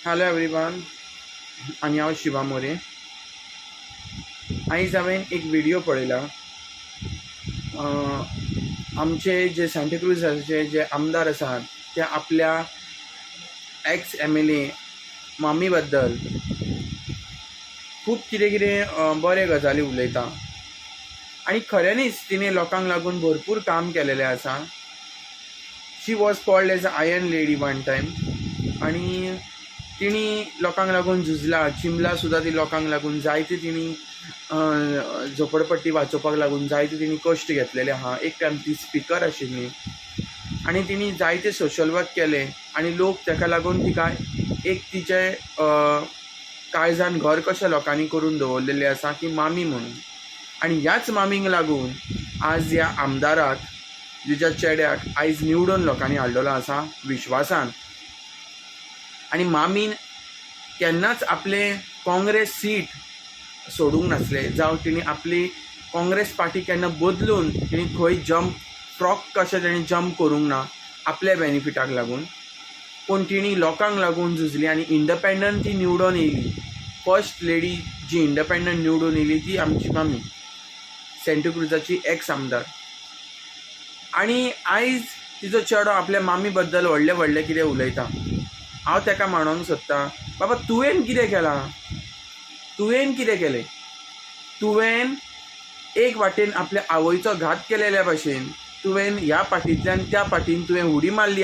Hello everyone, आणि हांव शिवा मोरे. आयज हांवें एक व्हिडिओ पळयला. आमचे जे सांताक्रुजाचे जे आमदार आसात ते आपल्या एक्स MLA मामी बद्दल खूब कितें कितें बरे गजाली उलयता आनी खऱ्यांनीच तिणें लोकांक लागून भरपूर काम केलेलें आसा. She was called as a iron lady one time आनी तिणी लोकांक लागून झुजला. चिंबला सुद्दां ती लोकांक लागून. जायते तिणी झोपडपट्टी वाचोवपाक लागून जायते तिणी कश्ट घेतलेले आहा. एक टायम ती स्पिकर आशिल्ली आनी तिणी जायते सोशल वर्क केले आनी लोक ताका लागून तिका एक तिचे काळजान घर कशें लोकांनी करून दवरलेलें आसा की मामी म्हणून. आनी ह्याच मामीक लागून आज ह्या आमदाराक, तिच्या चेड्याक आयज निवडून लोकांनी हाडलेलो आसा विश्वासान. आनी मामीन केन्नाच आपले काँग्रेस सीट सोडूंक नासले, जावं तिणी आपली काँग्रेस पार्टी केन्ना बदलून तिणी खंय जंप फ्रॉक कशें तेणी जंप करूंक ना आपल्या बेनिफिटाक लागून. पूण तिणी लोकांक लागून झुजली आनी इंडिपेंडंट ती निवडून येयली. फर्स्ट लेडी जी इंडिपेंडंट निवडून येयली ती आमची मामी, सांताक्रुजाची एक्स आमदार. आनी आयज तिजो चेडो आपल्या मामी बद्दल व्हडलें व्हडलें कितें उलयता. हांव ताका म्हणूंक सोदतां, बाबा तुवें कितें केलां? तुवें कितें केलें? तुवें एक वाटेन आपल्या आवयचो घात केलेल्या भाशेन तुवें ह्या पार्टींतल्यान त्या पार्टीन तुवें उडी मारली.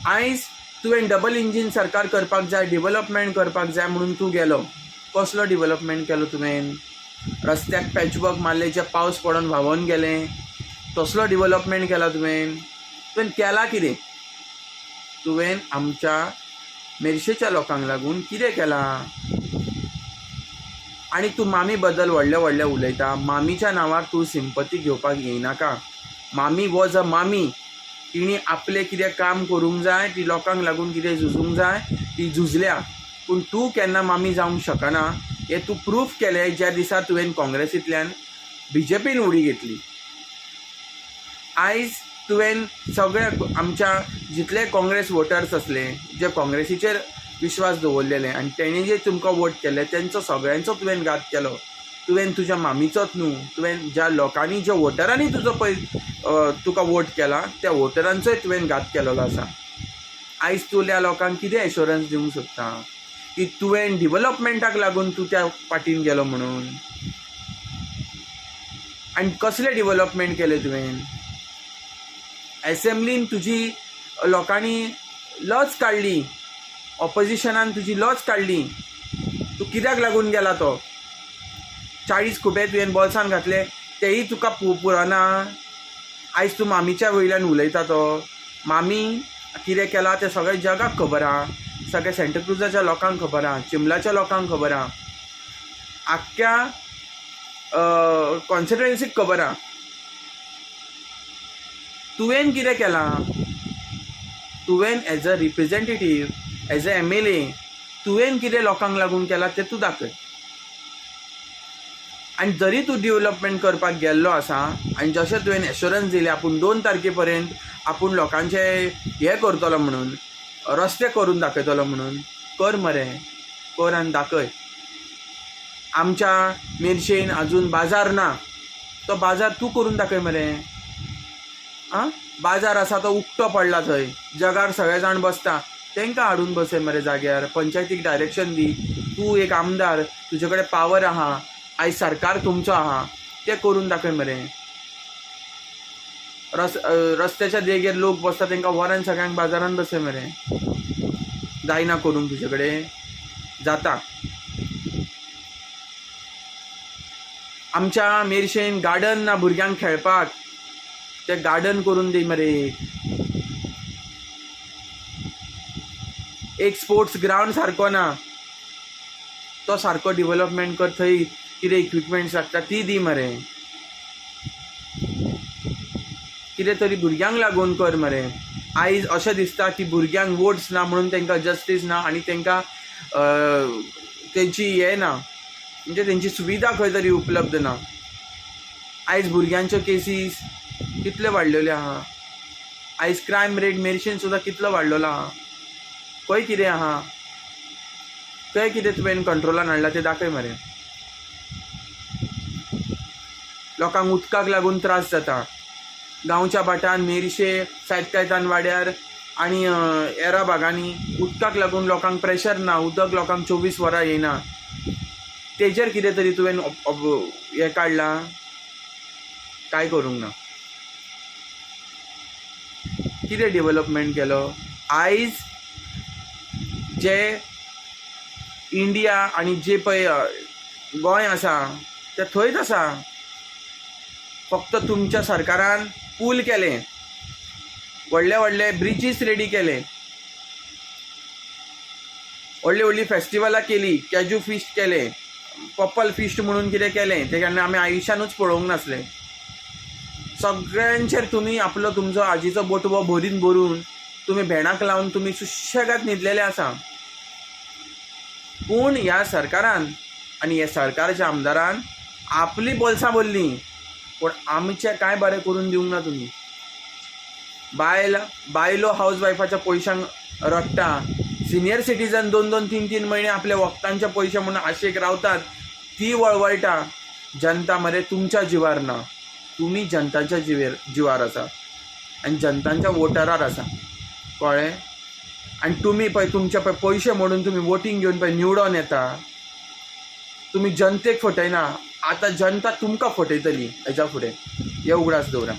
आयज तुवें डबल इंजीन सरकार करपाक जाय, डेव्हलपमेंट करपाक जाय म्हणून तूं गेलो. कसलो डेव्हलपमेंट केलो तुवें? रस्त्याक पॅचवर्क मारले जे पावस पडून व्हांवून गेले, तसलो डेव्हलपमेंट केला तुवें? तुवें केला कितें? तुवें आमच्या मेर्शेच्या लोकांक लागून कितें केलां? आनी तूं मामी बद्दल व्हडलें व्हडलें उलयता. मामीच्या नांवार तूं सिंपती घेवपाक येयनाका. मामी वॉज अ मामी. तिणी आपलें कितें काम करूंक जाय, ती लोकांक लागून कितें झुजूंक जाय ती झुजल्या. पूण तूं केन्ना मामी जावंक शकना हें तूं प्रूफ केलें ज्या दिसा तुवें काँग्रेसींतल्यान BJPन उडी घेतली. आयज तुवें सगळे आमच्या जितले काँग्रेस वोटर्स असले जे काँग्रेसीचेर विश्वास दवरलेले आनी तेणी जे तुमकां वोट केले तेंचो सगळ्यांचो तुवें घात केलो. तुवें तुज्या मामीचोच न्हू, तुवें ज्या लोकांनी, ज्या वोटरांनी तुका वोट केला त्या वोटरांचोय तुवें घात केलेलो आसा. आयज तूं त्या लोकांक कितें एश्युरन्स दिवंक सोदता की तुवें डेव्हलपमेंटाक लागून तूं त्या पार्टीन गेलो म्हणून? आनी कसलें डेव्हलपमेंट केलें तुवें? एसेंब्लीन तुजी लोकांनी लज काडली, ऑपोजिशनान तुजी लज काडली. तूं कित्याक लागून गेला? तो 40 खुबे तुवें बॉल्सान घातले तेही तुका पुरना. आयज तूं मामीच्या वयल्यान उलयता. तो मामी कितें केलां तें सगळें जगाक खबर आहा, सगळ्या सांताक्रुजाच्या लोकांक खबर आहा, चिंबलाच्या लोकांक खबर आहा, आख्ख्या कॉन्स्टिट्युएन्सीक खबर आहा. तुवें कितें केलां? तुवें as a representative, as a MLA तुवें कितें लोकांक लागून केलां तें तूं दाखय. आनी जरी तूं डेव्हलपमेंट करपाक गेल्लो आसा आनी जशें तुवें एश्युरन्स दिलें आपूण 2 तारखेपर्यंत आपूण लोकांचे हें करतलो म्हणून, रस्ते करून दाखयतलो म्हणून, कर मरे, कर आनी दाखय. आमच्या मेर्शेन अजून बाजार ना, तो बाजार तूं करून दाखय मरे. बाजार आसा तो उक्तो पडला, थंय जगार सगळे जाण बसता, तांकां हाडून बसय मरे जाग्यार. पंचायतीक डायरेक्शन दी. तूं एक आमदार, तुजे कडेन पावर आहा, आयज सरकार तुमचो आहा, तें करून दाखय मरे. रस्त्याच्या देगेर लोक बसता तांकां वरान सगळ्यांक बाजारान बसय मरे. जायना करूंक तुजे कडेन? जाता. आमच्या मेर्शेन गार्डन ना भुरग्यांक खेळपाक, तें गार्डन करून दी मरे. एक स्पोर्ट्स ग्राउंड सारको ना, तो सारको डेव्हलपमेंट कर. थंय कितें इक्विपमेंट्स लागता ती दी मरे. कितें तरी भुरग्यांक लागून कर मरे. आयज अशें दिसता की भुरग्यांक वोट्स ना म्हणून तांकां जस्टीस ना आनी तांकां तेंची हें ना, म्हणजे तेंची सुविधा खंय तरी उपलब्ध ना. आयज भुरग्यांच्यो केसीस कितल्यो वाडलेल्यो आहा. आयज क्रायम रेट मेर्शेन सुद्दां कितलो वाडलेलो आहा. पळय कितें आहा तें कितें तुवें कंट्रोलान हाडलां तें दाखय मरे. लोकांक उदकाक लागून त्रास जाता. गांवच्या भाटान मेरशे सायत कायतान वाड्यार आनी हेरा भागांनी उदकाक लागून लोकांक प्रेशर ना, उदक लोकांक 24 वरां येयना. तेजेर कितें तरी तुवें हें काडलां? काय करूंक ना. कितें डेव्हलपमेंट केलो? आयज जे इंडिया आनी जे पळय गोंय आसा तें थंयच आसा. फक्त तुमच्या सरकारान पूल केले, व्हडले व्हडले ब्रिजीस रेडी केले, व्हडली व्हडली फेस्टिवलां केली, कॅज्यू फिस्ट केले, पर्पल फिस्ट म्हणून कितें केलें तें केन्ना आमी आयुश्यानूच पळोवंक नासले. सगळ्यांचेर तुमी आपलो तुमचो आजीचो बोटवो भरून तुमी भेणाक लावन तुमी सुशेगाद न्हिदलेले आसा. पूण ह्या सरकारान आनी ह्या सरकाराच्या आमदारान आपली बोल्सां भरलीं, पूण आमचें कांय बरें करून दिवंक ना तुमी. बायलो हाऊस वायफाच्या पयशांक रडटा. सिनियर सिटीजन 2-2, 3-3 म्हयने आपल्या वखदांचे पयशे म्हणून आशेक रावतात, ती वळवळटा. जनता मरे तुमच्या जिवार ना, तुमी जनताच्या जिवार आसा आनी जनतांच्या वोटरार आसा, कळ्ळें? आनी तुमी पळय तुमचे पळय पयशे म्हणून तुमी वोटींग घेवन पळय निवडून येता, तुमी जनतेक फटयना. आतां जनता तुमकां फटयतली हेच्या फुडें, हे उगडास दवरा.